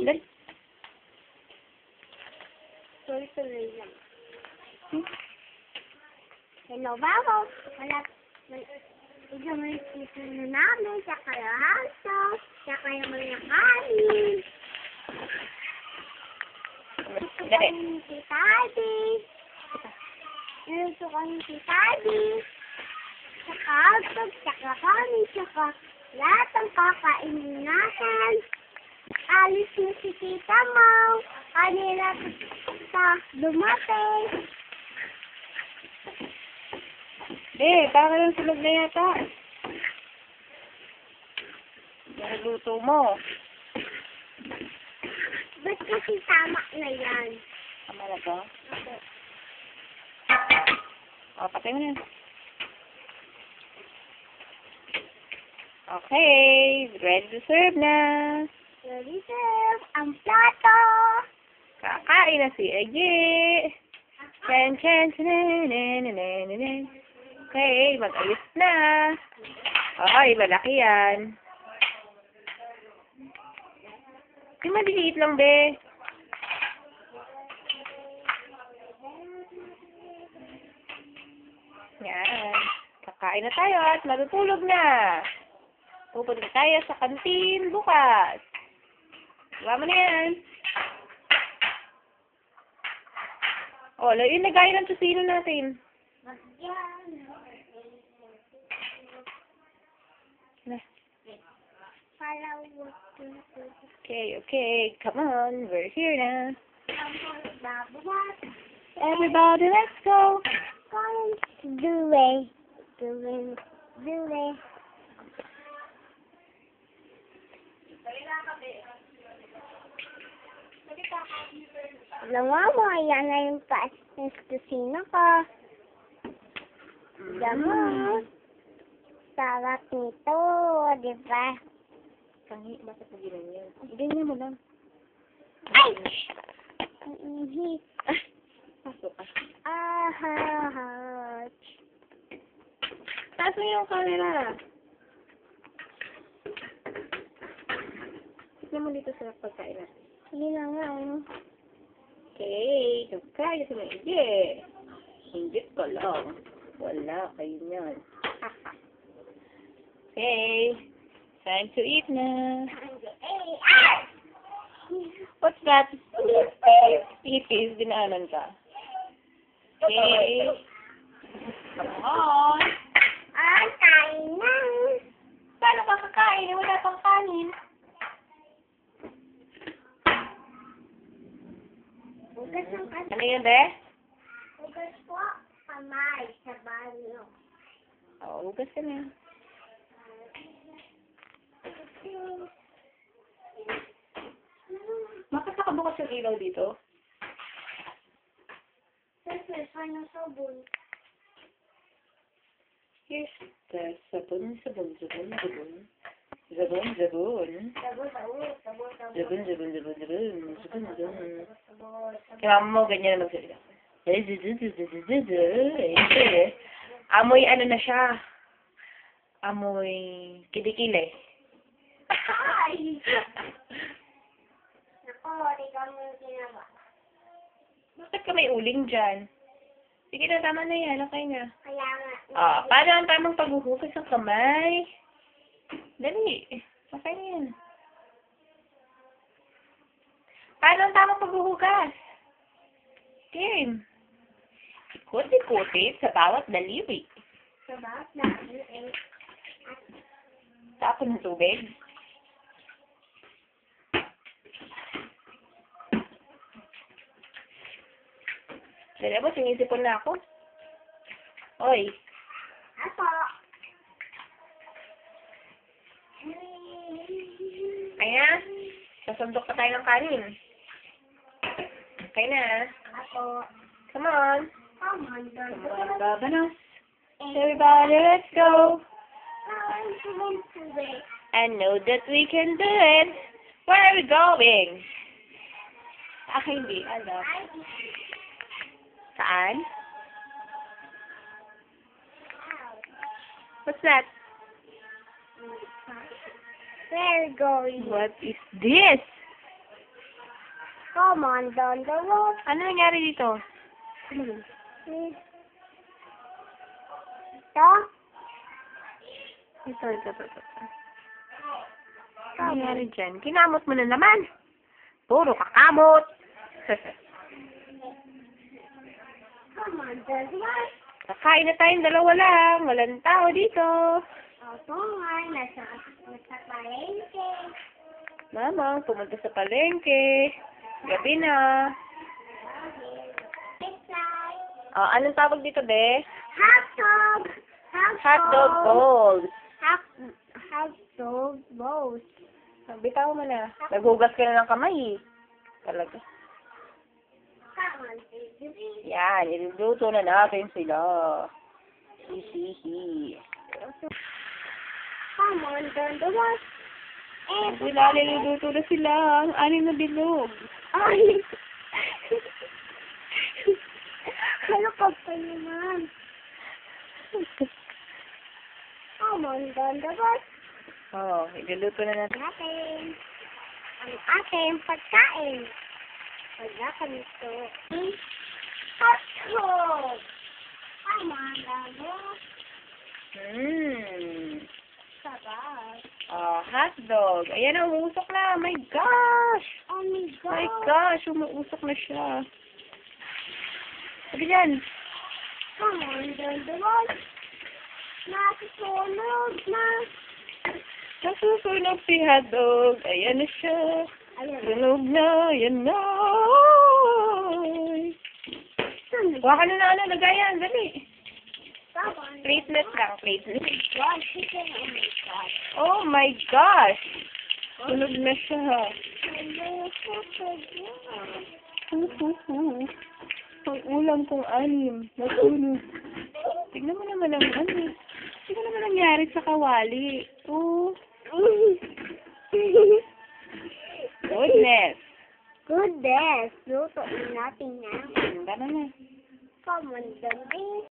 Dali. Tuloy-tuloy lang. Hello, Babo. Wala. Ito mo yung sito na namin sa kalahaso. Saka yung mga kanin. Gusto ko yung si Tadi. Gusto ko yung si Tadi. Saka hotdog, saka kanin, saka lahat ang kakainin natin. Alis na si Tita Mo. Kanila sa dumating. Baka lang sunog na yata. Nagluto mo. Ba't kasi tama na yan? Tama na ba? Patay mo na yan. Okay, ready to serve na. Ready, sir. Ang plato. Kakain na si Eji. Chen, chen, chen, chen, chen, chen. Okay, mag-ayos na. Okay, malaki yan. Maliliit lang, be. Yan. Kakain na tayo at matutulog na. Pupunta tayo sa kantin bukas. Diba mo na yan? O, ilagay ng tusino natin. Na. Okay. Come on. We're here na. Everybody, let's go. Dule. Alam mo, ayan na yung kusina ko. Alam mo, sarap nito, di ba? Tangi, bakit mo ginanyan? Ganyan mo lang. Ay! Pasok ka. Taas mo yung camera. Tignan mo dito sa pagkain natin. Hindi na nga, Okay, kaya si Maigi. Hinggit ka lang. Wala kayo niyan. Okay, time to eat na. What's that? Ipis, dinaanan ka. Okay. Come on. Kain na. Paano ka kakain? Wala pang kanin. Ugas ng kasi. Ano yun, be? Ugas po, kamay sa banyo. Oo, ugas ka na. Bakit nakabukas yung ilaw dito? Siyempre, saan yung sabon? Here's the sabon. Sabon. Kaya mo, ganyan na magsalita. Amoy ano na siya. Amoy kilikili. Ay! Naku, di kami yung ginawa. Bakit ka may uling dyan? Sige na, tama na yan. Okay na. Kaya nga. Paano ang tamang paghuhugas ng kamay? Dali. Okay na yan. Paano ang tamang paghuhugas? Game. Ikot-ikutin sa bawat daliri. Sa bawat dahil Tapon ng tubig. Dali ba, sinisipon na ako. Oy. Apo. Kaya, sasundok pa tayo ng kanin. Okay na. Apo. Come on. Come on, Come on, Babanos. Everybody, let's go. And know that we can do it. Where are we going? Hindi. Alam. Saan? What's that? Where are we going? What is this? Come on, down the road. Ano nangyari dito? Ito? Ito. Ano nangyari dyan? Kinamot mo na naman. Puro kakamot. Come on, down the road. Kakain na tayong dalawa lang. Walang tao dito. Opo nga, nasa palengke. Mama, pumunta sa palengke. Gabi na. Anong tawag dito, be? Hotdog. Hotdog balls. Hotdog balls. Bitaw mo na. Nagugas ka na ng kamay. Talaga. Come on, baby. Yan, iluluto na natin sila. Hihihi. Come on, down the road. Sila, niluluto na sila. Ang anin na bilog. Ay! Ano ka pa naman? Come on, down the road. Iluluto na natin. Ang ating pagkain. Wala kami ito. Hotdog! Come on, down the road. Sarap. Hotdog. Ayan, umuusok na. My gosh! Oh my God. My gosh, umuusok na siya. Sabi dyan. Come on, down the road. Nasusunog na. Nasusunog si hotdog. Ayan na siya. Ayun. Sunog na. Ayan na. Sunog. Huwag ka na na lagayan. Dali. Come on. Platelet lang. Platelet. God, chicken, oh my God. Oh my gosh. Sunog na siya. Ang ulam kong anim. Nasunog. Tignan mo naman ang ano. Tignan naman nangyari sa kawali. Oh. Goodness. Goodness. Lutuin natin yan. Tara na. Come on, dami.